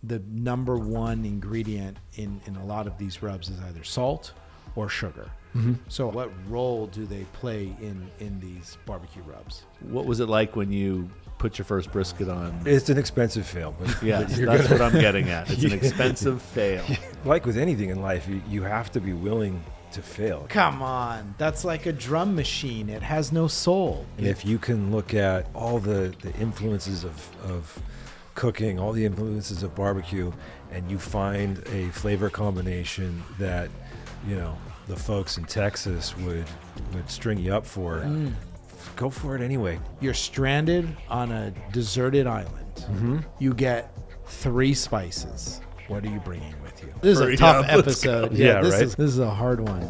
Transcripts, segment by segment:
the number one ingredient in a lot of these rubs is either salt or sugar. Mm-hmm. So what role do they play in these barbecue rubs? What was it like when you put your first brisket on? It's an expensive fail. But Yes, that's what I'm getting at. It's an expensive fail. Like with anything in life, you have to be willing to fail. Come on, that's like a drum machine. It has no soul. And if you can look at all the influences of cooking, all the influences of barbecue, and you find a flavor combination that, the folks in Texas would string you up for, go for it anyway. You're stranded on a deserted island. Mm-hmm. You get 3 spices. What are you bringing with you? This is Hurry a tough up, let's episode. go. Yeah, this right? This is a hard one.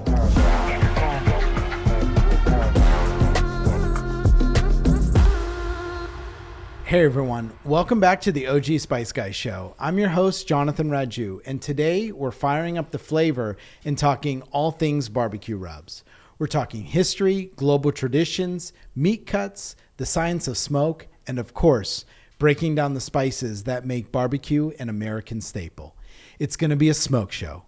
Hey everyone, welcome back to the OG Spice Guys Show. I'm your host, Jonathan Raju, and today we're firing up the flavor and talking all things barbecue rubs. We're talking history, global traditions, meat cuts, the science of smoke, and of course, breaking down the spices that make barbecue an American staple. It's going to be a smoke show.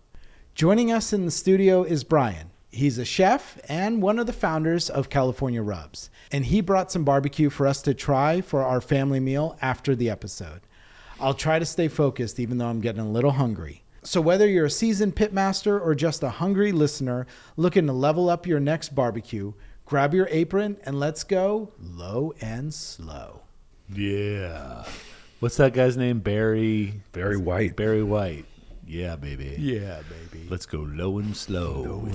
Joining us in the studio is Brian. He's a chef and one of the founders of CaliforniaRubs, and he brought some barbecue for us to try for our family meal after the episode. I'll try to stay focused even though I'm getting a little hungry. So whether you're a seasoned pitmaster or just a hungry listener looking to level up your next barbecue, grab your apron and let's go low and slow. Yeah. What's that guy's name? Barry White. Barry White. Yeah, baby. Yeah, baby. Let's go low and slow.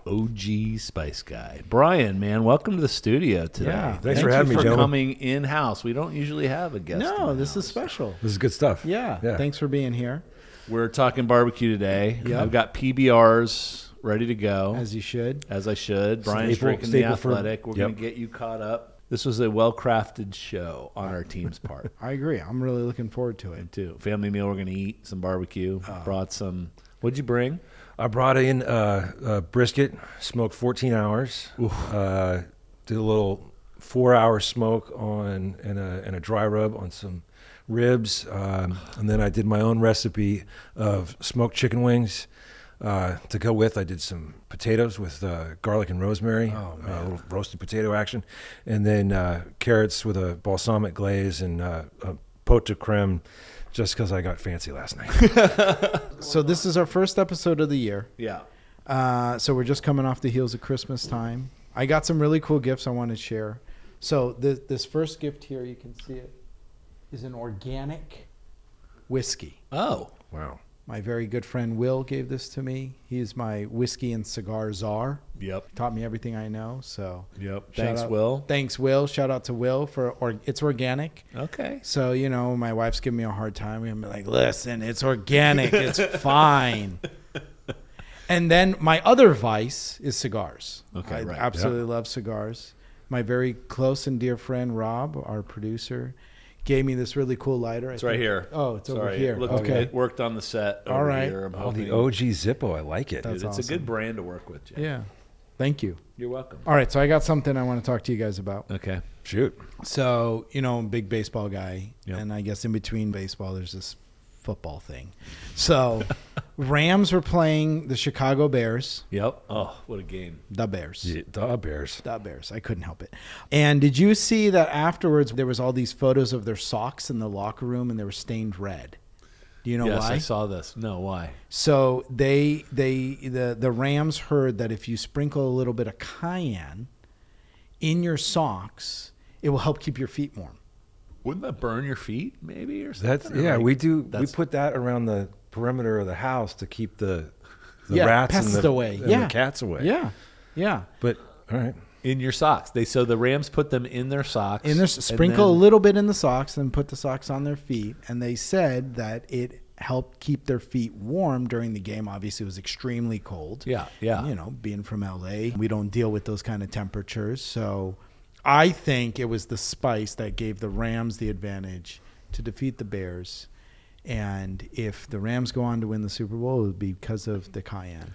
OG Spice Guy. Brian, man, welcome to the studio today. Yeah, thanks for having me, for gentlemen. coming in-house. We don't usually have a guest. No, this is in-house. special. This is good stuff. Yeah, thanks for being here. We're talking barbecue today. Yep. I've got PBRs ready to go. As you should. As I should. Brian's drinking the staple for- Athletic. We're going to get you caught up. This was a well-crafted show on our team's part. I agree. I'm really looking forward to it. Too. Family meal, we're going to eat some barbecue. Brought some. What'd you bring? I brought in brisket, smoked 14 hours. Did a little 4-hour smoke on and a dry rub on some ribs, and then I did my own recipe of smoked chicken wings. To go with, I did some potatoes with garlic and rosemary, a little roasted potato action, and then carrots with a balsamic glaze and a pot de creme, just because I got fancy last night. So this is our first episode of the year. Yeah. So we're just coming off the heels of Christmas time. I got some really cool gifts I want to share. So this first gift here, you can see it, is an organic whiskey. Oh. Wow. My very good friend Will gave this to me. He's my whiskey and cigar czar. Yep. Taught me everything I know. So Yep. shout Thanks, out- Will. Thanks, Will. Shout out to Will it's organic. Okay. So, my wife's giving me a hard time. I'm like, listen, it's organic. It's fine. And then my other vice is cigars. Okay, I right. absolutely love cigars. My very close and dear friend, Rob, our producer, gave me this really cool lighter. It's right here. Oh, it's over Sorry. here. Okay. It worked on the set over All right. here. I'm Oh, the hoping- OG Zippo, I like it. That's It's a awesome. good brand to work with, Jay. Yeah. Thank you. You're welcome. All right. So I got something I want to talk to you guys about. Okay. Shoot. So, I'm a big baseball guy. Yep. And I guess in between baseball, there's this football thing. So Rams were playing the Chicago Bears. Yep. Oh, what a game. The Bears. Yeah, the Bears. The Bears. I couldn't help it. And did you see that afterwards there was all these photos of their socks in the locker room and they were stained red? Do you know Yes, why? I saw this. No, why? So the Rams heard that if you sprinkle a little bit of cayenne in your socks, it will help keep your feet warm. Wouldn't that burn your feet, maybe, or something? That's Or we do. We that's- put that around the perimeter of the house to keep the Yeah, rats pests and the, away. and Yeah. the cats away. Yeah. Yeah. But all right. in your socks. So the Rams put them in their socks. And there's and sprinkle a then- little bit in the socks and put the socks on their feet. And they said that it helped keep their feet warm during the game. Obviously, it was extremely cold. Yeah, yeah. Being from LA, we don't deal with those kind of temperatures. So I think it was the spice that gave the Rams the advantage to defeat the Bears. And if the Rams go on to win the Super Bowl, it would be because of the cayenne.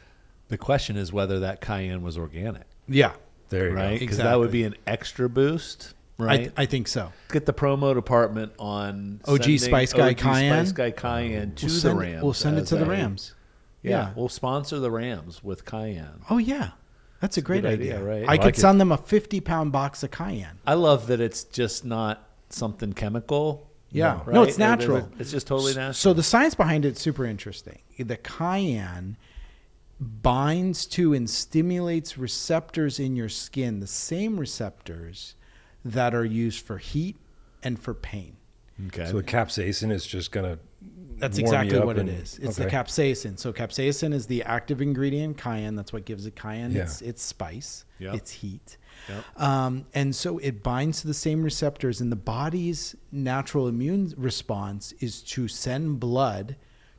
The question is whether that cayenne was organic, Yeah. There you right? go. Because that would be an extra boost. right? I think so. Get the promo department on OG sending Spice Guy OG Cayenne. Spice Guy Cayenne to We'll the Rams. We'll send it as to the a- Rams. Yeah, we'll sponsor the Rams with Cayenne. Oh, yeah. That's a great good idea. idea, right? I like could it. send them a 50-pound box of Cayenne. I love that it's just not something chemical. Yeah. right? No, it's natural. It's just totally natural. So the science behind it's super interesting. The Cayenne binds to and stimulates receptors in your skin, the same receptors that are used for heat and for pain. okay. So the capsaicin is just gonna. That's warm you exactly up what it and- is. It's the okay. capsaicin. So capsaicin is the active ingredient in cayenne. That's what gives it cayenne. Yeah. It's spice. Yep. It's heat. Yep. And so it binds to the same receptors, and the body's natural immune response is to send blood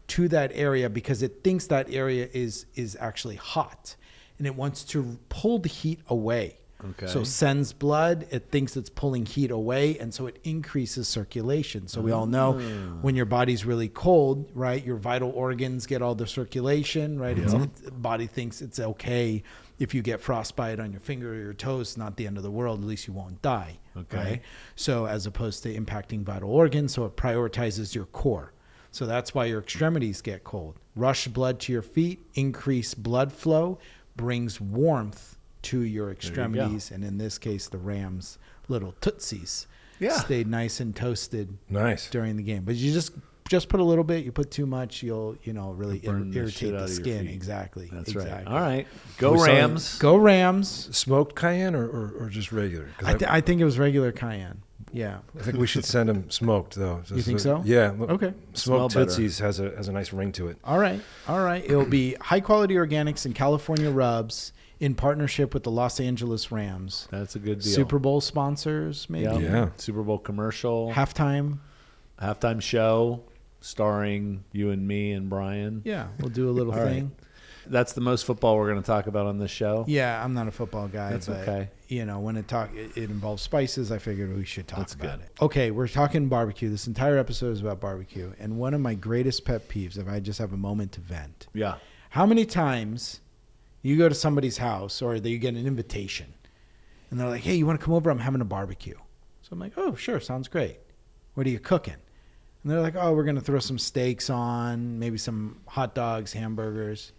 to that area because it thinks that area is actually hot, and it wants to pull the heat away. Okay. So sends blood, it thinks it's pulling heat away, and so it increases circulation. So we all know when your body's really cold, right, your vital organs get all the circulation, right? The body thinks it's okay if you get frostbite on your finger or your toes, it's not the end of the world, at least you won't die. Okay. Right? So as opposed to impacting vital organs, so it prioritizes your core. So that's why your extremities get cold. Rush blood to your feet, increase blood flow, brings warmth to your extremities, and in this case, the Rams' little tootsies stayed nice and toasted Nice. during the game. But you just put a little bit. You put too much, you'll really Burn the shit irritate out the of your skin. feet. Exactly. That's exactly. right. All right. Go We saw Rams. Go Rams. Smoked cayenne or just regular? 'Cause I think it was regular cayenne. Yeah. I think we should send them smoked though. You think so? Yeah. look, Okay. Smell Smoked better. Tootsies has a nice ring to it. All right. It'll be high quality organics and California Rubs in partnership with the Los Angeles Rams. That's a good deal. Super Bowl sponsors, maybe. Yeah. Yeah. Super Bowl commercial. Halftime. Halftime show starring you and me and Brian. Yeah, we'll do a little All thing. That's the most football we're going to talk about on this show. Yeah, I'm not a football guy. That's but, okay. When it involves spices, I figured we should talk That's about good. it. Okay, we're talking barbecue. This entire episode is about barbecue. And one of my greatest pet peeves, if I just have a moment to vent, Yeah. how many times you go to somebody's house or you get an invitation and they're like, hey, you want to come over? I'm having a barbecue. So I'm like, oh, sure. Sounds great. What are you cooking? And they're like, oh, we're going to throw some steaks on, maybe some hot dogs, hamburgers.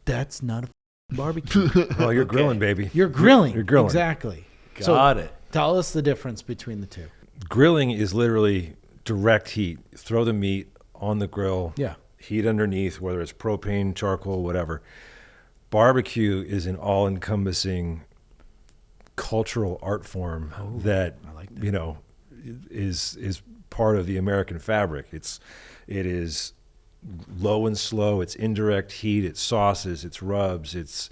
That's not a barbecue. Oh, you're grilling, baby. You're grilling. You're grilling. Exactly. Got it. Tell us the difference between the two. Grilling is literally direct heat. Throw the meat on the grill. Yeah. Heat underneath, whether it's propane, charcoal, whatever. Barbecue is an all-encompassing cultural art form that, I like that. is part of the American fabric. It is low and slow. It's indirect heat. It's sauces. It's rubs. It's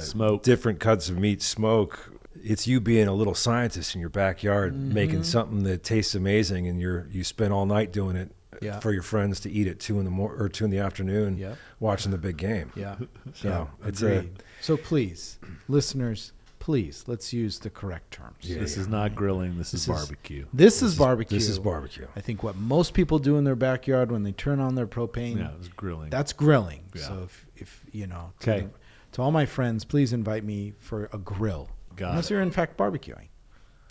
Smoke. different cuts of meat. Smoke. It's you being a little scientist in your backyard, making something that tastes amazing, and you spend all night doing it Yeah. for your friends to eat at 2 in the afternoon, Yeah. watching the big game. Yeah. So it's Agreed. So please, listeners, let's use the correct terms. This is not grilling. This is This is- barbecue. This is barbecue. This is barbecue. I think what most people do in their backyard when they turn on their propane, Yeah, it's grilling. that's grilling. Yeah. So if Okay. to all my friends, please invite me for a grill. Got Unless it. you're in fact barbecuing.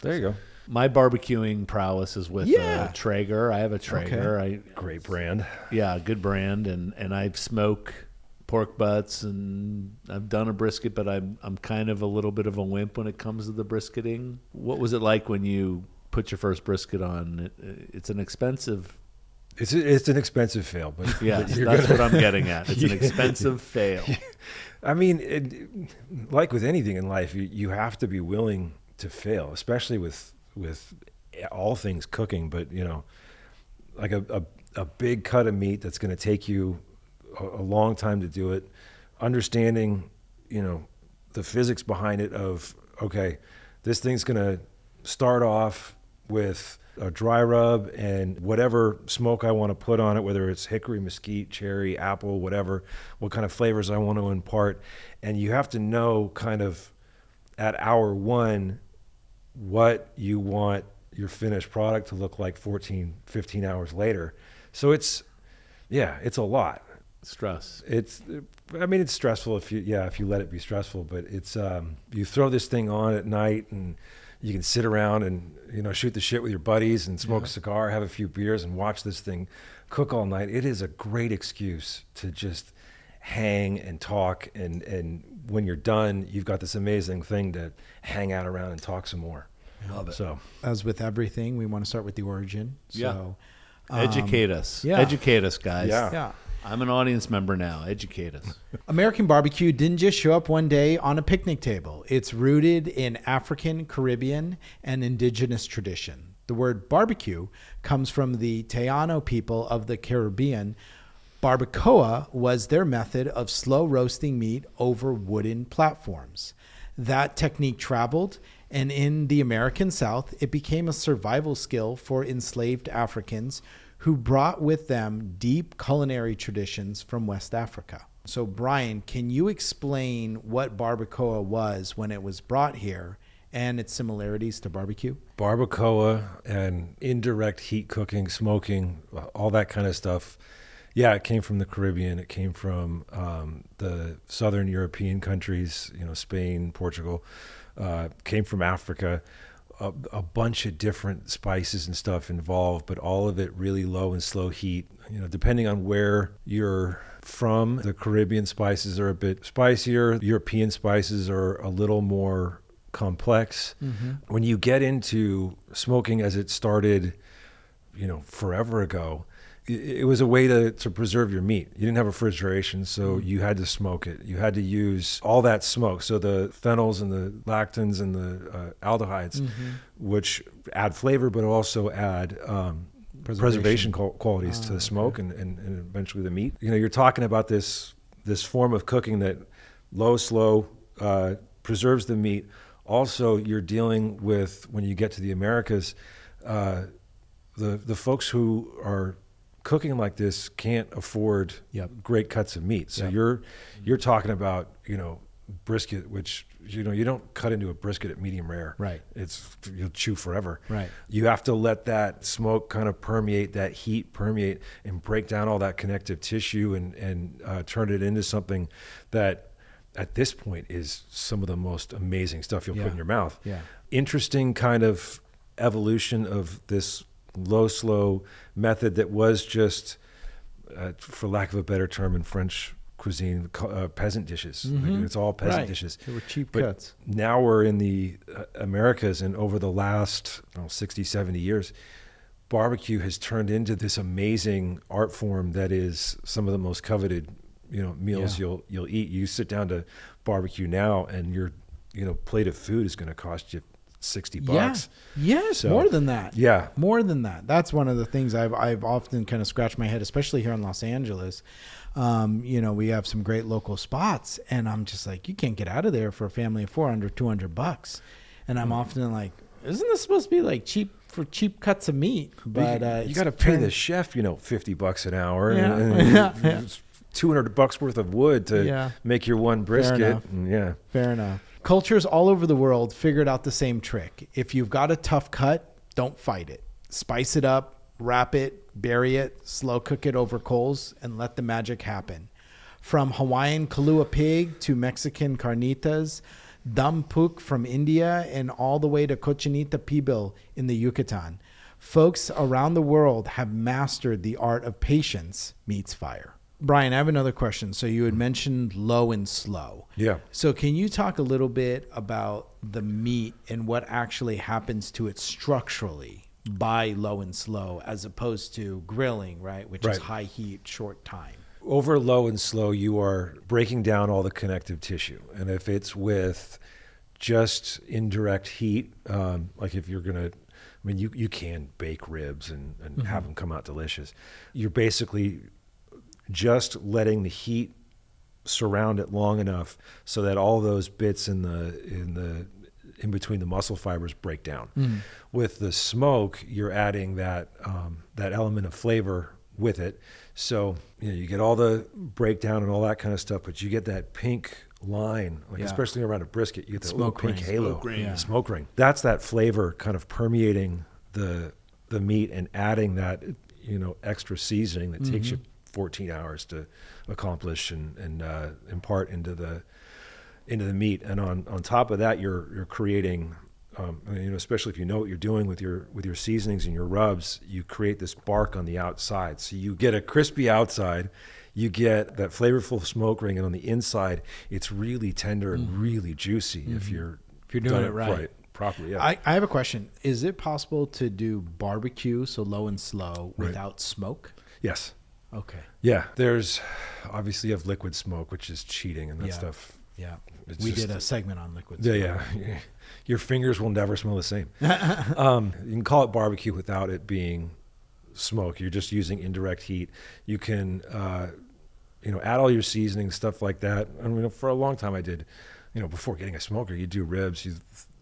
There you go. My barbecuing prowess is with Yeah. Traeger. I have a Traeger. Great brand. Good brand, and I smoke pork butts, and I've done a brisket, but I'm kind of a little bit of a wimp when it comes to the brisketing. What was it like when you put your first brisket on? It's an expensive. It's an expensive fail, but Yes, you're that's gonna- what I'm getting at. It's an expensive fail. I mean, like with anything in life, you have to be willing to fail, especially with all things cooking. But like a big cut of meat that's going to take you a long time to do it. Understanding, the physics behind it of, okay, this thing's going to start off with a dry rub and whatever smoke I want to put on it, whether it's hickory, mesquite, cherry, apple, whatever, what kind of flavors I want to impart. And you have to know kind of at hour one what you want your finished product to look like 14, 15 hours later. So it's a lot. Stress. It's stressful if you let it be stressful, but it's, you throw this thing on at night and you can sit around and, shoot the shit with your buddies and smoke a cigar, have a few beers and watch this thing cook all night. It is a great excuse to just hang and talk. And when you're done, you've got this amazing thing to hang out around and talk some more. Love it. So, As with everything, we want to start with the origin. So, Educate us. yeah. Educate us, guys. yeah. I'm an audience member now. Educate us. American barbecue didn't just show up one day on a picnic table. It's rooted in African, Caribbean, and indigenous tradition. The word barbecue comes from the Taino people of the Caribbean. Barbacoa was their method of slow roasting meat over wooden platforms. That technique traveled, and in the American South, it became a survival skill for enslaved Africans who brought with them deep culinary traditions from West Africa. So, Brian, can you explain what barbacoa was when it was brought here and its similarities to barbecue? Barbacoa and indirect heat cooking, smoking, all that kind of stuff. Yeah, it came from the Caribbean. It came from the southern European countries, Spain, Portugal. Came from Africa. A bunch of different spices and stuff involved, but all of it really low and slow heat. Depending on where you're from, the Caribbean spices are a bit spicier. European spices are a little more complex. Mm-hmm. When you get into smoking as it started, forever ago, it was a way to preserve your meat. You didn't have refrigeration, so you had to smoke it. You had to use all that smoke. So the phenols and the lactans and the aldehydes, which add flavor, but also add preservation qualities to the smoke and eventually the meat. You're talking about this form of cooking that low, slow, preserves the meat. Also, you're dealing with, when you get to the Americas, the folks who are cooking like this can't afford great cuts of meat. So you're talking about, brisket, which, you don't cut into a brisket at medium rare. Right. You'll chew forever. Right. You have to let that smoke kind of permeate, that heat permeate, and break down all that connective tissue and turn it into something that at this point is some of the most amazing stuff you'll put in your mouth. Yeah. Interesting kind of evolution of this low, slow method that was just, for lack of a better term in French cuisine, peasant dishes. Like, it's all peasant dishes. They were cheap But cuts. now we're in the Americas, and over the last 60, 70 years, barbecue has turned into this amazing art form that is some of the most coveted meals you'll eat. You sit down to barbecue now, and your plate of food is going to cost you $60. Yeah. Yes, So, more than that. Yeah. More than that. That's one of the things I've often kind of scratched my head, especially here in Los Angeles. We have some great local spots, and I'm just like, you can't get out of there for a family of four under $200. And I'm often like, isn't this supposed to be like cheap cuts of meat? But you got to pay the chef, $50 an hour. Yeah. And $200 worth of wood to make your one brisket. Fair enough. Cultures all over the world figured out the same trick. If you've got a tough cut, don't fight it. Spice it up, wrap it, bury it, slow cook it over coals, and let the magic happen. From Hawaiian Kahlua pig to Mexican carnitas, dum puk from India, and all the way to cochinita pibil in the Yucatan. Folks around the world have mastered the art of patience meets fire. Brian, I have another question. So you had mentioned low and slow. Yeah. So can you talk a little bit about the meat and what actually happens to it structurally by low and slow as opposed to grilling, right? Which is high heat, short time. Over low and slow, you are breaking down all the connective tissue. And if it's with just indirect heat, like if you're going to, you can bake ribs and have them come out delicious. You're basically just letting the heat surround it long enough so that all those bits in between the muscle fibers break down. With the smoke, you're adding that element of flavor with it. So you get all the breakdown and all that kind of stuff, but you get that pink line, especially around a brisket, you get that little pink halo, smoke ring. That's that flavor kind of permeating the meat and adding that extra seasoning that takes you 14 hours to accomplish and impart into the meat. And on top of that, you're creating especially if you know what you're doing with your seasonings and your rubs, you create this bark on the outside. So you get a crispy outside, you get that flavorful smoke ring, and on the inside, it's really tender and really juicy if you're doing it right. Properly. Yeah. I have a question. Is it possible to do barbecue, so low and slow, without smoke? Yes. Okay. Yeah. There's obviously you have liquid smoke, which is cheating and that stuff. Yeah. We did a segment on liquid smoke. smoke. Yeah. Your fingers will never smell the same. You can call it barbecue without it being smoke. You're just using indirect heat. You can, add all your seasonings, stuff like that. I mean, for a long time I did, before getting a smoker, you do ribs, you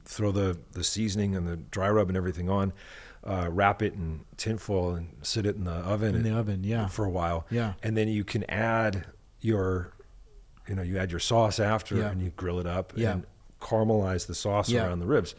throw the seasoning and the dry rub and everything on, wrap it in tinfoil and sit it in the oven. For a while. Yeah. And then you can add you add your sauce after and you grill it up and caramelize the sauce around the ribs,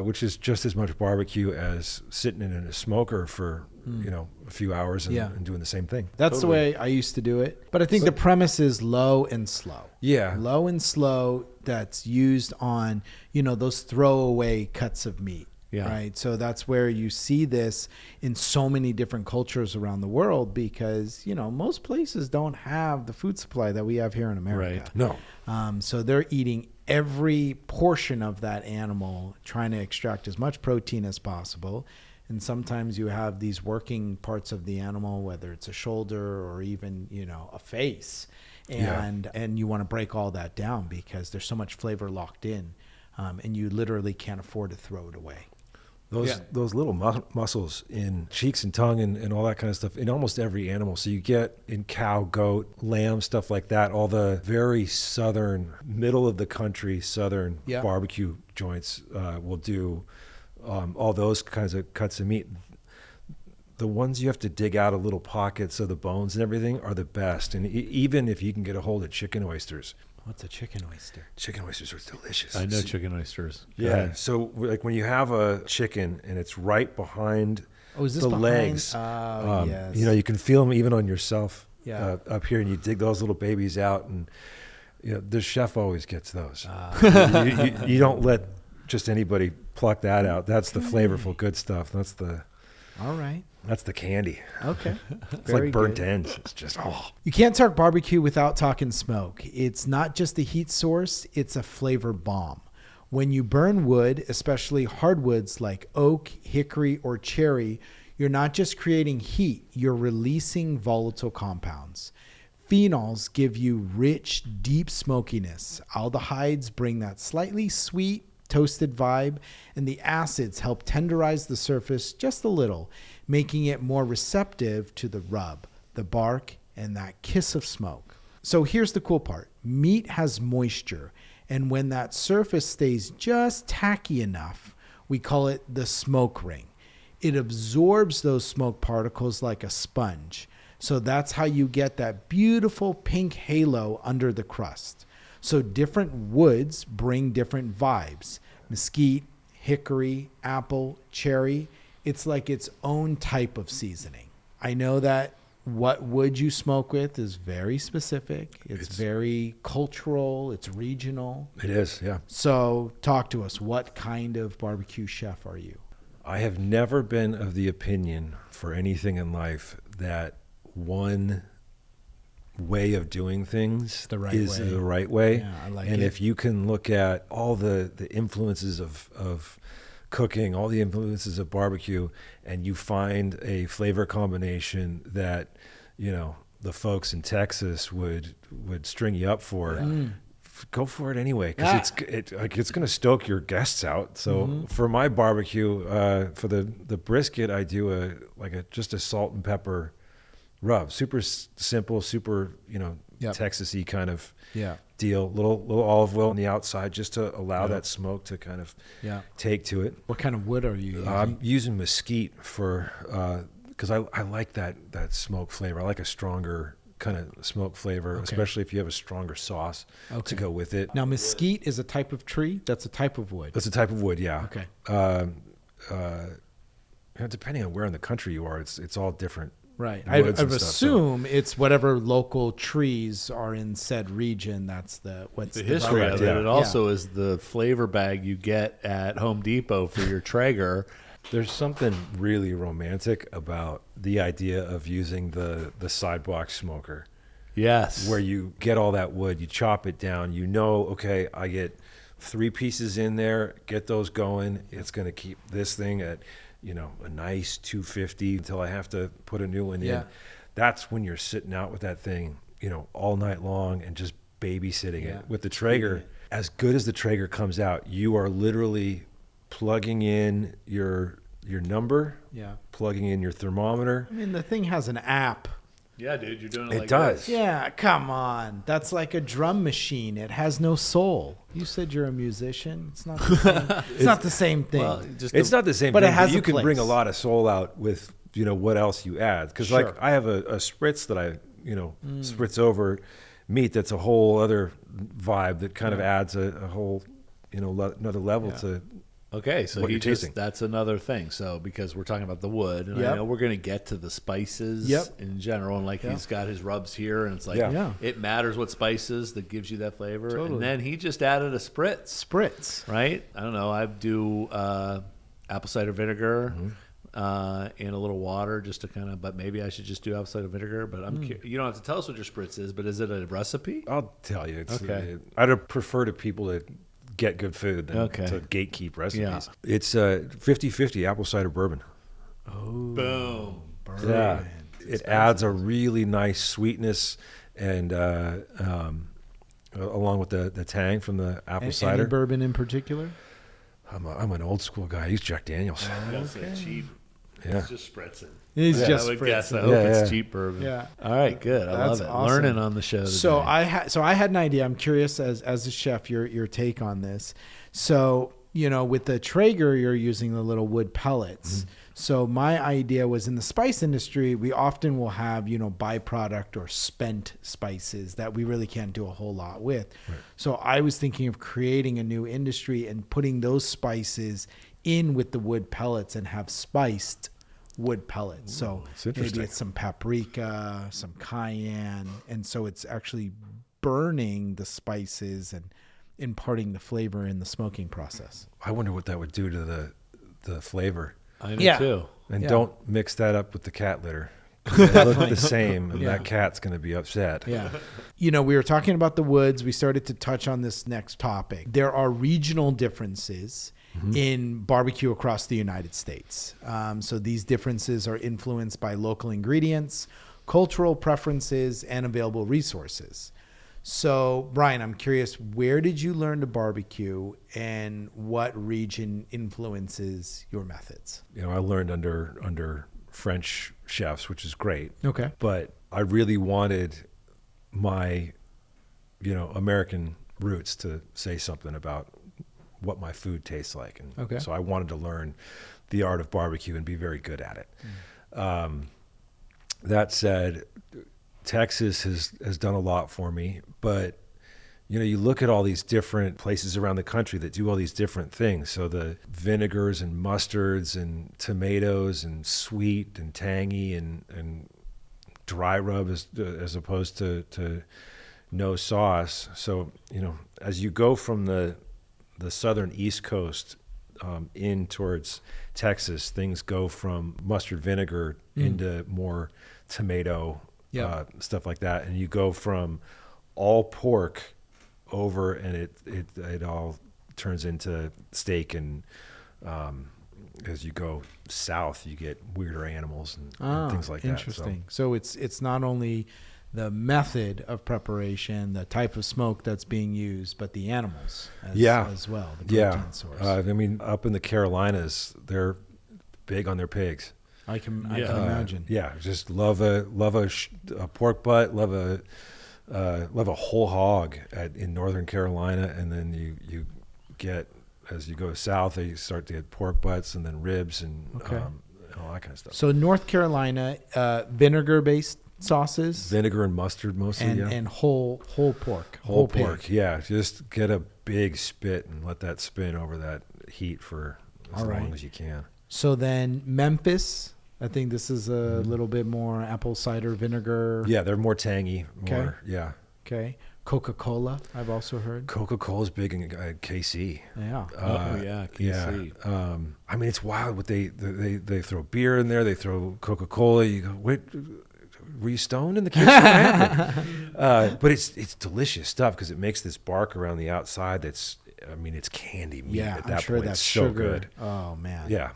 which is just as much barbecue as sitting in a smoker for, a few hours and doing the same thing. That's the way I used to do it. But I think the premise is low and slow. Yeah. Low and slow, that's used on, those throwaway cuts of meat. Yeah. Right. So that's where you see this in so many different cultures around the world because, most places don't have the food supply that we have here in America. Right. No. So they're eating every portion of that animal, trying to extract as much protein as possible. And sometimes you have these working parts of the animal, whether it's a shoulder or even, a face. And you want to break all that down because there's so much flavor locked in. And you literally can't afford to throw it away. Those little muscles in cheeks and tongue and all that kind of stuff in almost every animal. So you get in cow, goat, lamb, stuff like that, all the very southern, middle of the country, southern barbecue joints will do all those kinds of cuts of meat. The ones you have to dig out of little pockets of the bones and everything are the best. And even if you can get a hold of chicken oysters. What's a chicken oyster? Chicken oysters are delicious. I know chicken oysters. Yeah. So like when you have a chicken and it's right behind is this the behind? legs, Yes. you can feel them even on yourself up here, and you dig those little babies out, and the chef always gets those. You don't let just anybody pluck that out. That's the flavorful good stuff. All right. That's the candy. Okay. It's like burnt ends. It's just, You can't talk barbecue without talking smoke. It's not just a heat source, it's a flavor bomb. When you burn wood, especially hardwoods like oak, hickory, or cherry, you're not just creating heat, you're releasing volatile compounds. Phenols give you rich, deep smokiness. Aldehydes bring that slightly sweet, toasted vibe, and the acids help tenderize the surface just a little, making it more receptive to the rub, the bark, and that kiss of smoke. So here's the cool part. Meat has moisture, and when that surface stays just tacky enough, we call it the smoke ring. It absorbs those smoke particles like a sponge. So that's how you get that beautiful pink halo under the crust. So different woods bring different vibes. Mesquite, hickory, apple, cherry. It's like its own type of seasoning. I know that what wood you smoke with is very specific. It's very cultural. It's regional. it is, yeah. So talk to us. What kind of barbecue chef are you? I have never been of the opinion for anything in life that one way of doing things The right is way. the right way. Yeah, I like and it. if you can look at all the influences of cooking, all the influences of barbecue, and you find a flavor combination that, the folks in Texas would string you up for, go for it anyway, because it's going to stoke your guests out. So for my barbecue, for the brisket, I do just a salt and pepper rub, super simple, super Texas-y kind of deal. Little olive oil on the outside just to allow that smoke to kind of take to it. What kind of wood are you using? I'm using mesquite for because I like that smoke flavor. I like a stronger kind of smoke flavor, especially if you have a stronger sauce to go with it. Now, mesquite is a type of tree. That's a type of wood. That's a type of wood, yeah. Okay. Depending on where in the country you are, it's all different Right. I woods and stuff, so- assume it's whatever local trees are in said region. That's what's The history Correct, of it. yeah. It also is the flavor bag you get at Home Depot for your Traeger. There's something really romantic about the idea of using the sidewalk smoker, Yes. where you get all that wood, you chop it down, okay, I get 3 pieces in there, get those going. It's going to keep this thing at, a nice 250 until I have to put a new one Yeah. in. That's when you're sitting out with that thing, all night long and just babysitting Yeah. it. With the Traeger, as good as the Traeger comes out, you are literally plugging in your number, Yeah. plugging in your thermometer. I mean, the thing has an app. Yeah, dude, you're doing it It like does. this. Yeah, come on. That's like a drum machine. It has no soul. You said you're a musician. It's not the same, it's not the same thing. Well, just It's not the same but thing, it has you a can bring a place. lot of soul out with, what else you add. Because, Sure. like, I have a spritz that I, spritz over meat that's a whole other vibe that kind of adds a whole, another level to Okay, so what you're tasting. that's another thing. So because we're talking about the wood, and Yep. I know we're going to get to the spices Yep. in general, and like Yeah. he's got his rubs here, and it's like Yeah. it matters what spices that gives you that flavor. Totally. And then he just added a spritz, Spritz. right? I don't know. I do apple cider vinegar and a little water just to kind of. But maybe I should just do apple cider vinegar. But you don't have to tell us what your spritz is. But is it a recipe? I'll tell you. It's, Okay. I'd prefer to people that get good food than Okay. to gatekeep recipes. Yeah. It's 50-50 apple cider bourbon. Boom. Yeah. It adds a really nice sweetness and along with the tang from the apple Any cider. bourbon in particular? I'm an old school guy. He's Jack Daniels. That's a cheap. Yeah. It's just spritzing. He's Yeah, just I would guess. I spritzing. hope Yeah, it's yeah. cheap bourbon. Yeah. All right, good. I That's love it. awesome. Learning on the show today. So I had an idea. I'm curious as a chef your take on this. So with the Traeger you're using the little wood pellets. Mm-hmm. So my idea was in the spice industry we often will have byproduct or spent spices that we really can't do a whole lot with. Right. So I was thinking of creating a new industry and putting those spices in with the wood pellets and have spiced wood pellets. So That's maybe interesting. it's some paprika, some cayenne, and so it's actually burning the spices and imparting the flavor in the smoking process. I wonder what that would do to the flavor. I know Yeah. too. And Yeah. don't mix that up with the cat litter. They look the same, and Yeah. that cat's going to be upset. Yeah. We were talking about the woods. We started to touch on this next topic. There are regional differences in barbecue across the United States. So these differences are influenced by local ingredients, cultural preferences, and available resources. So, Brian, I'm curious, where did you learn to barbecue and what region influences your methods? I learned under French chefs, which is great. Okay. But I really wanted my, American roots to say something about what my food tastes like. And Okay. so I wanted to learn the art of barbecue and be very good at it. That said, Texas has done a lot for me, but you look at all these different places around the country that do all these different things. So the vinegars and mustards and tomatoes and sweet and tangy and dry rub as opposed to no sauce. So, as you go from the southern East Coast in towards Texas, things go from mustard vinegar into more tomato, stuff like that. And you go from all pork over, and it all turns into steak. And as you go south, you get weirder animals and things like that. Interesting. So it's not only the method of preparation, the type of smoke that's being used, but the animals as well, the protein source. Up in the Carolinas, they're big on their pigs. I can imagine. Just love a pork butt, love a whole hog in Northern Carolina, and then you get, as you go south, you start to get pork butts and then ribs and all that kind of stuff. So North Carolina, vinegar-based sauces, Vinegar and mustard mostly, and whole pork, whole pig. pork. Yeah, just get a big spit and let that spin over that heat for as All right. long as you can. So then Memphis, I think this is a little bit more apple cider vinegar. Yeah, they're more tangy. More, Okay. Yeah. Okay. Coca-Cola, I've also heard. Coca-Cola's big in KC. Yeah. KC. Yeah. I mean, it's wild what they throw beer in there. They throw Coca-Cola. You go, wait, were you stoned in the kitchen? What happened? But it's delicious stuff because it makes this bark around the outside. It's candy meat Yeah, at I'm that sure point. that's It's so sugar. good. Oh, man. Yeah.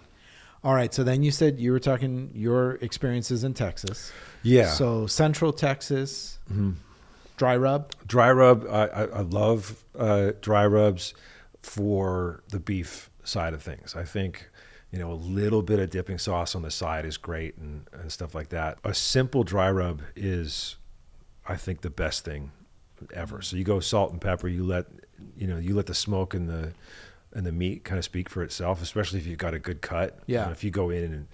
All right. So then you said you were talking your experiences in Texas. Yeah. So Central Texas, dry rub. Dry rub, I love dry rubs for the beef side of things. I think, a little bit of dipping sauce on the side is great and stuff like that. A simple dry rub is, I think, the best thing ever. So you go salt and pepper, you let the smoke and the meat kind of speak for itself, especially if you've got a good cut. Yeah. If you go in and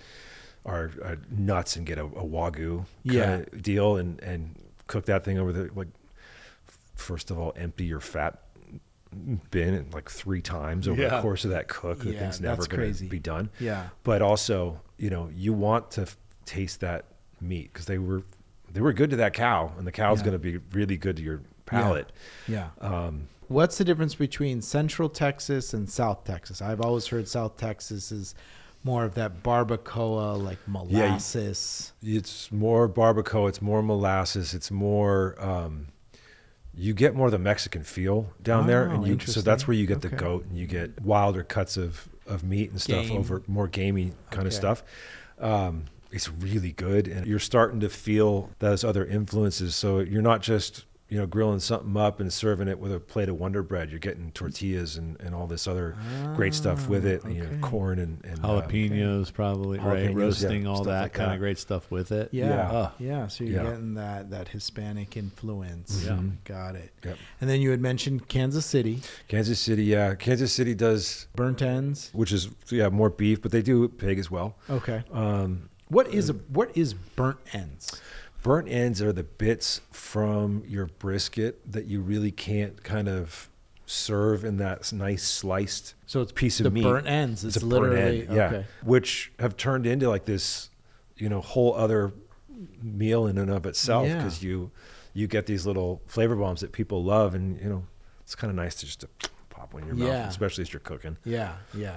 are nuts and get a Wagyu Yeah. kind of deal and cook that thing over first of all, empty your fat bin like 3 times over the course of that cook. The Yeah, thing's never that's going to crazy. be done. Yeah. But also, you want to taste that meat because they were good to that cow, and the cow's Yeah. going to be really good to your palate. Yeah. What's the difference between Central Texas and South Texas? I've always heard South Texas is more of that barbacoa, like molasses. It's more barbacoa. It's more molasses. It's more. You get more of the Mexican feel down there, and so interesting. that's where you get the Okay. goat, and you get wilder cuts of meat and stuff Game. over more gamey kind of Okay. stuff. It's really good, and you're starting to feel those other influences. So you're not just grilling something up and serving it with a plate of Wonder Bread. You're getting tortillas and all this other great stuff with it. okay. Corn and Jalapenos, probably, right? Jalapenos, Roasting, yeah, all stuff that like kind that. of great stuff with it. Yeah. Oh. So you're Yeah. getting that Hispanic influence. Yeah. Got it. Yep. And then you had mentioned Kansas City, Kansas City. Yeah, Kansas City does, burnt ends. which is more beef, but they do pig as well. Okay. What is burnt ends? Burnt ends are the bits from your brisket that you really can't kind of serve in that nice sliced So it's piece of the meat. burnt ends. It's It's a burnt literally end, yeah, okay. which have turned into like this, whole other meal in and of itself Yeah. because you get these little flavor bombs that people love, and it's kind of nice to just pop one in your Yeah. mouth, especially as you're cooking. Yeah.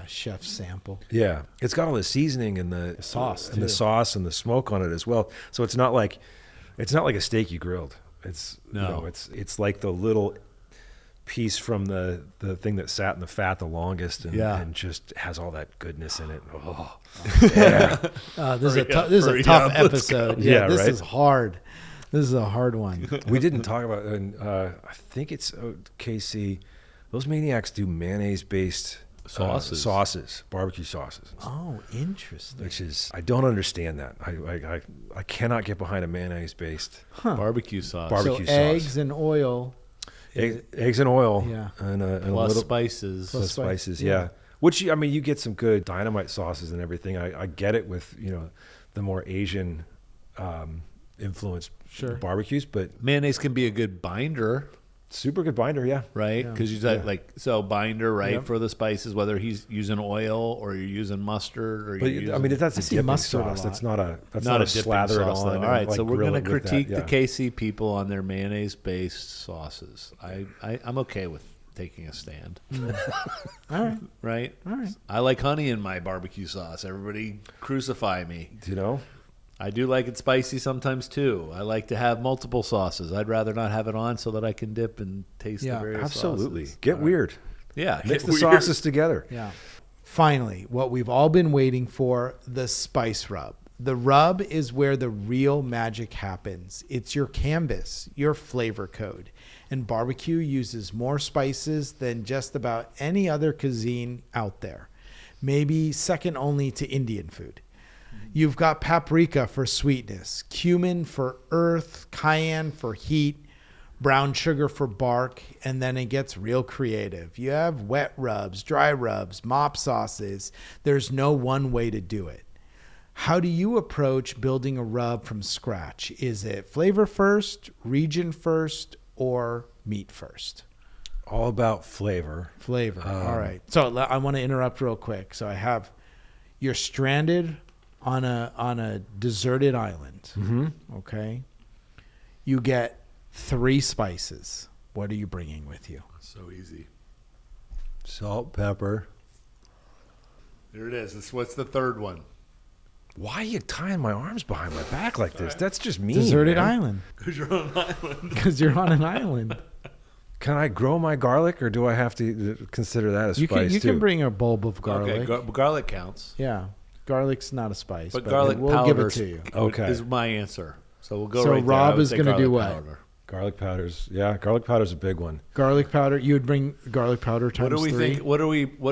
Chef sample. Yeah, it's got all the seasoning and the sauce, and too. the sauce and the smoke on it as well. So it's not like a steak you grilled. It's No. it's like the little piece from the thing that sat in the fat the longest and just has all that goodness in it. Oh, yeah. This is Hurry a up, tough let's episode. go. Yeah, this right? is hard. This is a hard one. We didn't talk about. I think it's KC. Those maniacs do mayonnaise-based sauces, barbecue sauces. Oh, interesting. Which is, I don't understand that. I cannot get behind a mayonnaise-based Barbecue sauce. Barbecue so sauce. eggs and oil. eggs and oil, Yeah. and a Plus little spices. plus spice, spices, yeah. yeah. Which you get some good dynamite sauces and everything. I get it with the more Asian influenced Sure. barbecues, but Mayonnaise can be a good binder, super good binder, yeah. right? Yeah. Because binder, right, Yep. for the spices, whether he's using oil or you're using mustard or But you're using, that's I a see dipping mustard a sauce. lot. That's not a not a dipping slather it sauce, though. on. All and, right, like, so we're grill going to it with that, critique yeah. the KC people on their mayonnaise-based sauces. I'm okay with taking a stand, All right. right? All right. I like honey in my barbecue sauce. Everybody crucify me. Do you know? I do like it spicy sometimes too. I like to have multiple sauces. I'd rather not have it on so that I can dip and taste Yeah, the various Absolutely. sauces. Get All right. weird. Yeah, Mix get the weird. sauces together. Yeah. Finally, what we've all been waiting for, the spice rub. The rub is where the real magic happens. It's your canvas, your flavor code. And barbecue uses more spices than just about any other cuisine out there. Maybe second only to Indian food. You've got paprika for sweetness, cumin for earth, cayenne for heat, brown sugar for bark, and then it gets real creative. You have wet rubs, dry rubs, mop sauces. There's no one way to do it. How do you approach building a rub from scratch? Is it flavor first, region first, or meat first? All about flavor. Flavor. All right. So I want to interrupt real quick. So you're stranded on a deserted island. Okay, you get 3 spices. What are you bringing with you? So easy. Salt, pepper. Here it is. What's the third one? Why are you tying my arms behind my back like this? That's just mean. Deserted man. island. Because you're on an island. Because you're on an island. Can I grow my garlic, or do I have to consider that a spice You too? can bring a bulb of garlic. Okay, garlic counts. Yeah, garlic's not a spice, But but garlic we'll powder give it to you. Okay. is my answer. So we'll go So right there. Rob I would is say gonna do garlic what? powder. Garlic powders. Yeah, garlic powder's a big one. Garlic powder. You would bring garlic powder times What do we 3. think? What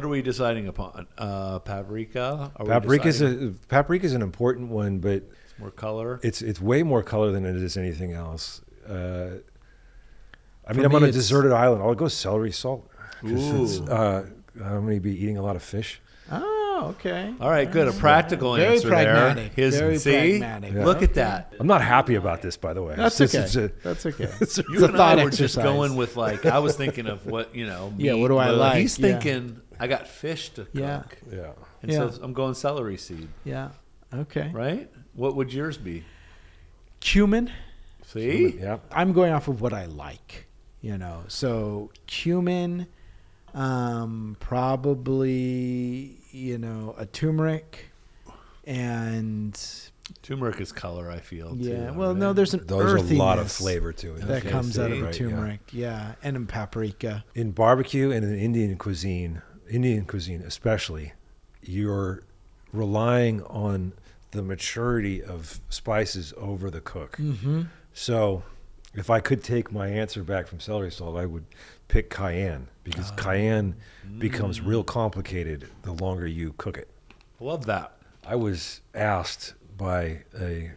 are we deciding upon? Paprika. Are we Paprika's deciding an important one, but more color. it's way more color than it is anything else. I mean, For I'm me, on a it's- deserted island. I'll go celery salt. 'Cause Ooh. I'm going to be eating a lot of fish. Oh, okay. All right, good. A practical Very answer pragmatic. there. Very See? pragmatic. Look Okay. at that. I'm not happy about this, by the way. That's It's okay. just- it's a- That's okay. it's a- You and thought I were just exercise. going with I was thinking of what Yeah, meat, what do I like? He's Yeah. thinking I got fish to cook, Yeah. yeah. and Yeah. so I'm going celery seed. Yeah. Okay. Right? What would yours be? Cumin. See? Yeah. I'm going off of what I like. So cumin, probably a turmeric, and Turmeric is color. I feel. yeah. Too, Well, right? no, there's an There's a lot of earthiness flavor to it. that Okay, comes out of see? a Right, yeah. turmeric. Yeah, and in paprika. In barbecue and in Indian cuisine especially, you're relying on the maturity of spices over the cook. Mm-hmm. So if I could take my answer back from celery salt, I would pick cayenne, because cayenne becomes real complicated the longer you cook it. Love that. I was asked by a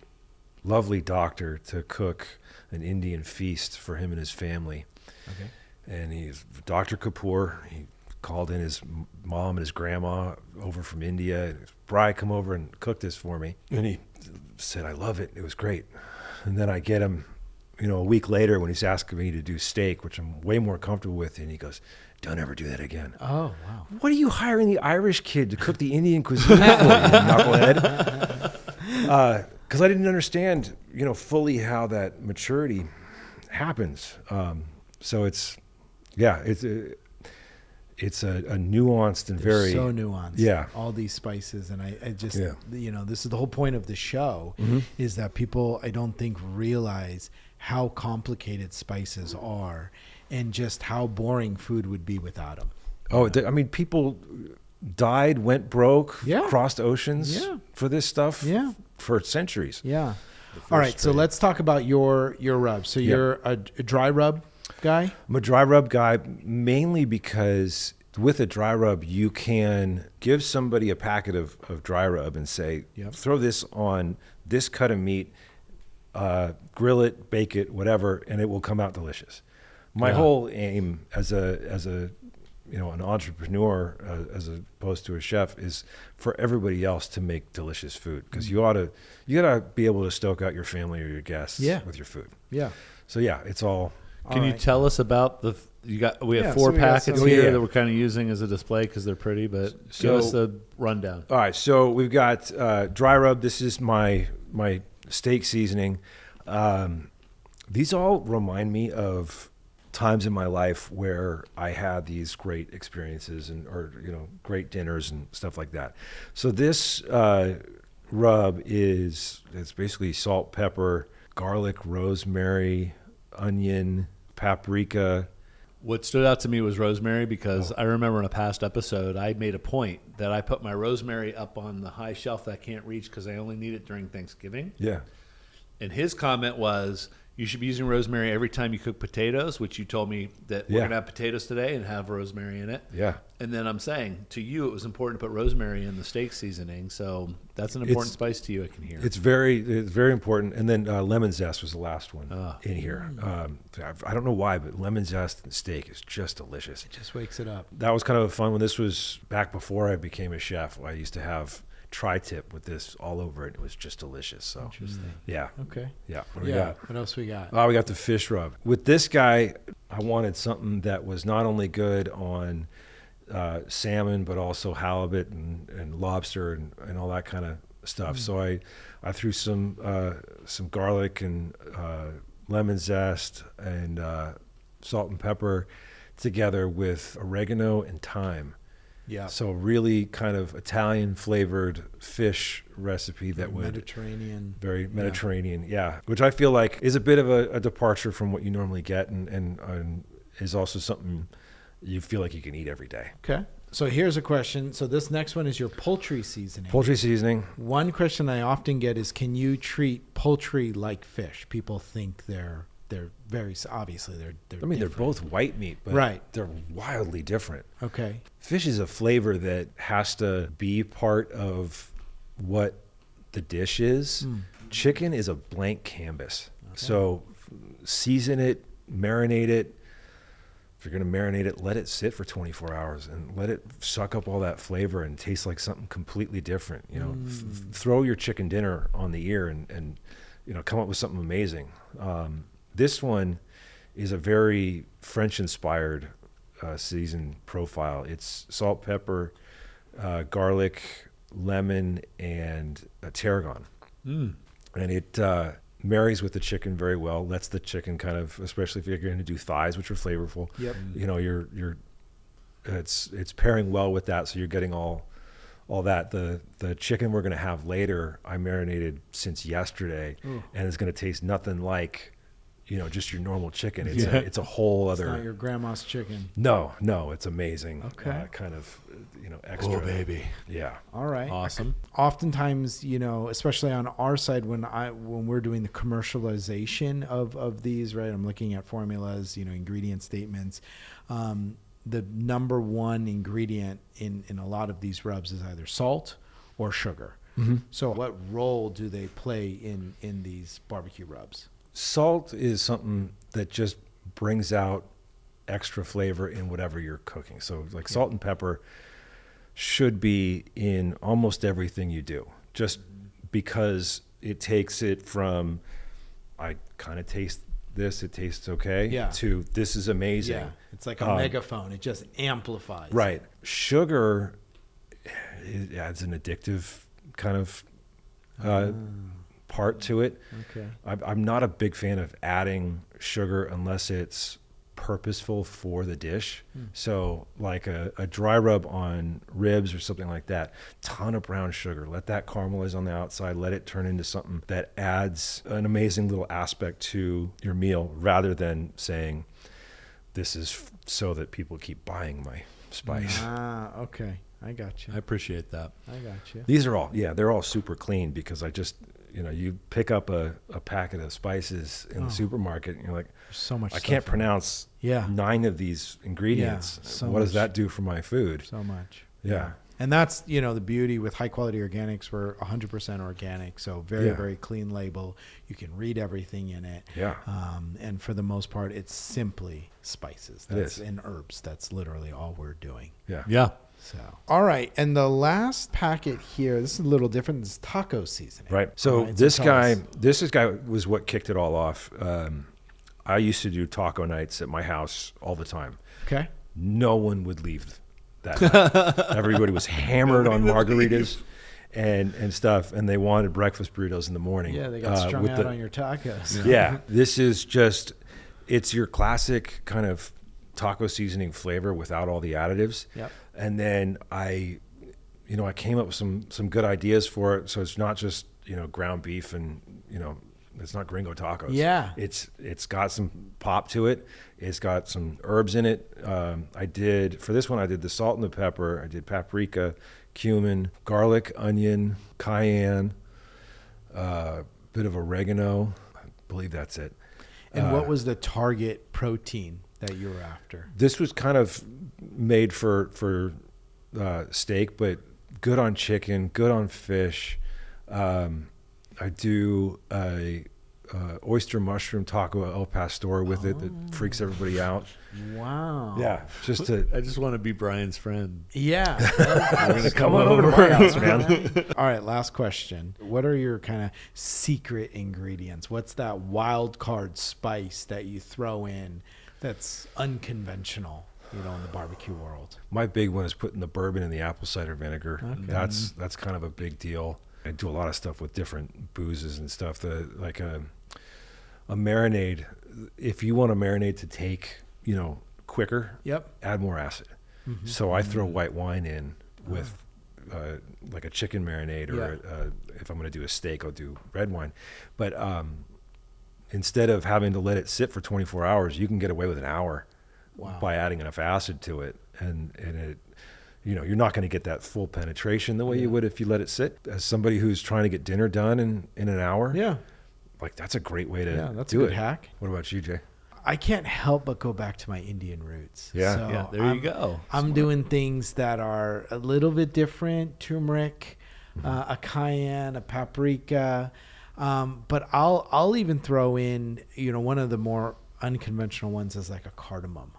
lovely doctor to cook an Indian feast for him and his family. Okay. And he's Dr. Kapoor. He called in his mom and his grandma over from India. And Bri, come over and cook this for me. And he said, I love it. It was great. And then I get him, a week later when he's asking me to do steak, which I'm way more comfortable with. And he goes, don't ever do that again. Oh, wow. What are you hiring the Irish kid to cook the Indian cuisine for, you knucklehead? Because I didn't understand, fully how that maturity happens. So it's a nuanced and very so nuanced. Yeah. All these spices. And I just, Yeah. this is the whole point of the show, is that people, I don't think, realize how complicated spices are and just how boring food would be without them. people died, went broke, Yeah. crossed oceans Yeah. for this stuff Yeah. for centuries. Yeah. All right. So let's talk about your rub. So Yeah. you're a dry rub guy? I'm a dry rub guy mainly because with a dry rub, you can give somebody a packet of dry rub and say, Yep. throw this on this cut of meat, grill it, bake it, whatever, and it will come out delicious. My Yeah. whole aim as an entrepreneur, as opposed to a chef, is for everybody else to make delicious food, because you gotta be able to stoke out your family or your guests Yeah. with your food. Yeah. So yeah, it's all. Can you tell us about we have Yeah, 4 so we got packets some- here Yeah. that we're kind of using as a display because they're pretty, but So- give us a rundown. All right, so we've got dry rub. This is my steak seasoning. These all remind me of times in my life where I had these great experiences or great dinners and stuff like that. So this rub it's basically salt, pepper, garlic, rosemary, onion, paprika. What stood out to me was rosemary, because I remember in a past episode I made a point that I put my rosemary up on the high shelf that I can't reach because I only need it during Thanksgiving. Yeah. And his comment was, you should be using rosemary every time you cook potatoes, which you told me that we're Yeah. going to have potatoes today and have rosemary in it. Yeah. And then I'm saying to you, it was important to put rosemary in the steak seasoning. So that's an important spice to you, I can hear. It's very important. And then lemon zest was the last one in here. I don't know why, but lemon zest and steak is just delicious. It just wakes it up. That was kind of fun when this was back before I became a chef. I used to have tri-tip with this all over it. It was just delicious. So Interesting. yeah. Okay. Yeah. What do we Yeah. got? What else we got? We got the fish rub. With this guy, I wanted something that was not only good on salmon, but also halibut and lobster and all that kind of stuff. So I threw some garlic and lemon zest and salt and pepper together with oregano and thyme. Yeah. So really kind of Italian flavored fish recipe that would Mediterranean. very Mediterranean, yeah. Which I feel like is a bit of a departure from what you normally get, and is also something you feel like you can eat every day. Okay. So here's a question. So this next one is your poultry seasoning. Poultry seasoning. One question I often get is, can you treat poultry like fish? People think they're very obviously they're I mean, different. they're both white meat, but Right. they're wildly different. Okay. Fish is a flavor that has to be part of what the dish is. Chicken is a blank canvas. So season it, marinate it. If you're going to marinate it, let it sit for 24 hours and let it suck up all that flavor and taste like something completely different. You know, throw your chicken dinner on the ear and you know, come up with something amazing. This one is a very French-inspired season profile. It's salt, pepper, garlic, lemon, and tarragon. And it marries with the chicken very well. Lets the chicken kind of, especially if you're going to do thighs, which are flavorful. Yep. You know, it's pairing well with that, so you're getting all that. The chicken we're going to have later, I marinated since yesterday, and it's going to taste nothing like, you know, just your normal chicken. It's a whole other. It's not your grandma's chicken. No, it's amazing. Okay. Kind of, you know, extra. Oh, baby. Yeah. All right. Awesome. Oftentimes, you know, especially on our side, when we're doing the commercialization of these, right? I'm looking at formulas, you know, ingredient statements. The number one ingredient in a lot of these rubs is either salt or sugar. So what role do they play in these barbecue rubs? Salt is something that just brings out extra flavor in whatever you're cooking. So like salt and pepper should be in almost everything you do, just because it takes it from, I kind of taste this, it tastes okay, to this is amazing. Yeah, it's like a megaphone. It just amplifies. Right. Sugar, it adds an addictive kind of part to it. Okay. I'm not a big fan of adding sugar unless it's purposeful for the dish. So like a dry rub on ribs or something like that, ton of brown sugar, let that caramelize on the outside, let it turn into something that adds an amazing little aspect to your meal, rather than saying this is so that people keep buying my spice. Okay. I got you. I appreciate that. I got you. These are all, they're all super clean, because I just, you know, you pick up a packet of spices in the supermarket and you're like, There's so much. I can't pronounce 9 of these ingredients. so what does much. that do for my food? So much. Yeah. And that's, you know, the beauty with high quality organics. We're 100% organic. So very, very clean label. You can read everything in it. Yeah. And for the most part, it's simply spices. It is. And herbs. That's literally all we're doing. Yeah. Yeah. So, all right. And the last packet here, this is a little different. This is taco seasoning. Right. So All right, this tell guy, us. was what kicked it all off. I used to do taco nights at my house all the time. Okay. No one would leave that night. Everybody was hammered on margaritas and stuff, and they wanted breakfast burritos in the morning. Yeah, they got strung out on your tacos. Yeah, this is just, it's your classic kind of taco seasoning flavor without all the additives. Yep. And then I came up with some good ideas for it. So it's not just, you know, ground beef and, you know, it's not gringo tacos. Yeah. It's got some pop to it. It's got some herbs in it. For this one, I did the salt and the pepper. I did paprika, cumin, garlic, onion, cayenne, bit of oregano. I believe that's it. And what was the target protein that you were after? This was kind of made for steak, but good on chicken, good on fish. I do a oyster mushroom taco El Pastor with it that freaks everybody out. Wow. Yeah, just to I just want to be Brian's friend. Yeah. you're gonna come on over to my house, man. All right, last question. What are your kind of secret ingredients? What's that wild card spice that you throw in that's unconventional, you know, in the barbecue world? My big one is putting the bourbon in the apple cider vinegar. Okay. That's kind of a big deal. I do a lot of stuff with different boozes and stuff. Like a marinade. If you want a marinade to take, quicker, add more acid. Mm-hmm. So I throw white wine in with like a chicken marinade, or if I'm going to do a steak, I'll do red wine. But instead of having to let it sit for 24 hours, you can get away with an hour by adding enough acid to it, and it. You're not going to get that full penetration the way you would if you let it sit. As somebody who's trying to get dinner done in an hour, like that's a great way to that's do a good it. hack. What about you, Jay? I can't help but go back to my Indian roots. Yeah. So There you go. I'm doing things that are a little bit different. Turmeric, a cayenne, a paprika. But I'll even throw in, one of the more unconventional ones is like a cardamom.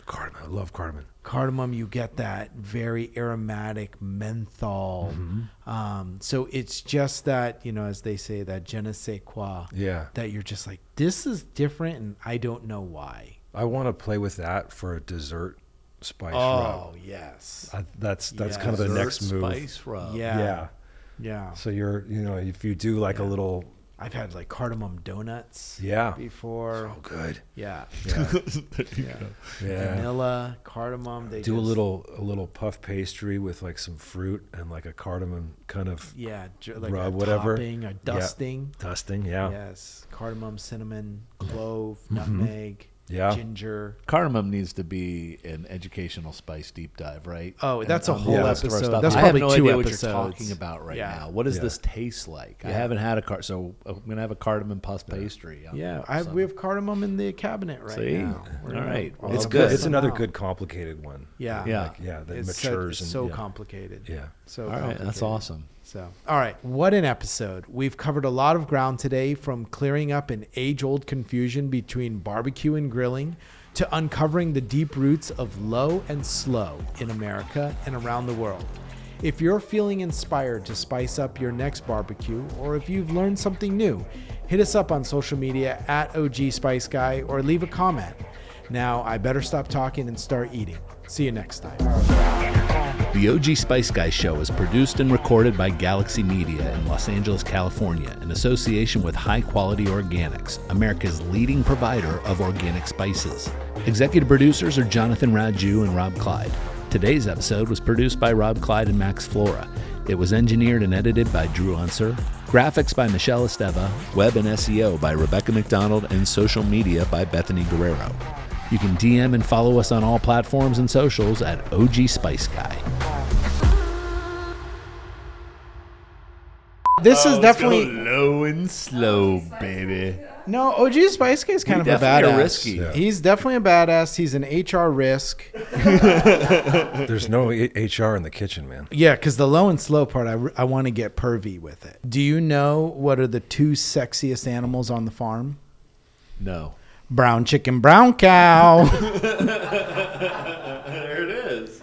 Cardamom. I love cardamom. Cardamom, you get that very aromatic menthol. So it's just that, as they say, that je ne sais quoi. Yeah. That you're just like, this is different and I don't know why. I want to play with that for a dessert spice rub. Oh, yes. That's kind of the next move. Spice rub. Yeah. So if you do like a little. I've had like cardamom donuts before. So good. Yeah. Yeah. Vanilla, cardamom. They do a little puff pastry with like some fruit and like a cardamom kind of like rub, a whatever. Topping, a dusting. Dusting, Yes. Cardamom, cinnamon, clove, nutmeg, ginger. Cardamom needs to be an educational spice deep dive, right? Oh, that's a on whole the rest of our episode. stuff. That's I probably have no 2 idea episodes. what you're talking about right now. What does this taste like? I haven't had so I'm going to have a cardamom puff pastry. We have cardamom in the cabinet right now. All right. It's good. It's another good complicated one. Yeah. That matures. It's so complicated. Yeah. So all right. complicated. That's awesome. So, all right, what an episode. We've covered a lot of ground today, from clearing up an age-old confusion between barbecue and grilling to uncovering the deep roots of low and slow in America and around the world. If you're feeling inspired to spice up your next barbecue, or if you've learned something new, hit us up on social media at OG Spice Guy or leave a comment. Now, I better stop talking and start eating. See you next time. The OG Spice Guy Show is produced and recorded by Galaxy Media in Los Angeles, California, in association with High Quality Organics, America's leading provider of organic spices. Executive producers are Jonathan Raju and Rob Clyde. Today's episode was produced by Rob Clyde and Max Flora. It was engineered and edited by Drew Unser. Graphics by Michelle Esteva. Web and SEO by Rebecca McDonald. And social media by Bethany Guerrero. You can DM and follow us on all platforms and socials at OG Spice Guy. This is definitely low and slow, baby. No, OG Spice Guy is kind of a definitely badass. a risky. Yeah. He's definitely a badass. He's an HR risk. There's no HR in the kitchen, man. Yeah, because the low and slow part, I want to get pervy with it. Do you know what are the 2 sexiest animals on the farm? No. Brown chicken, brown cow. There it is.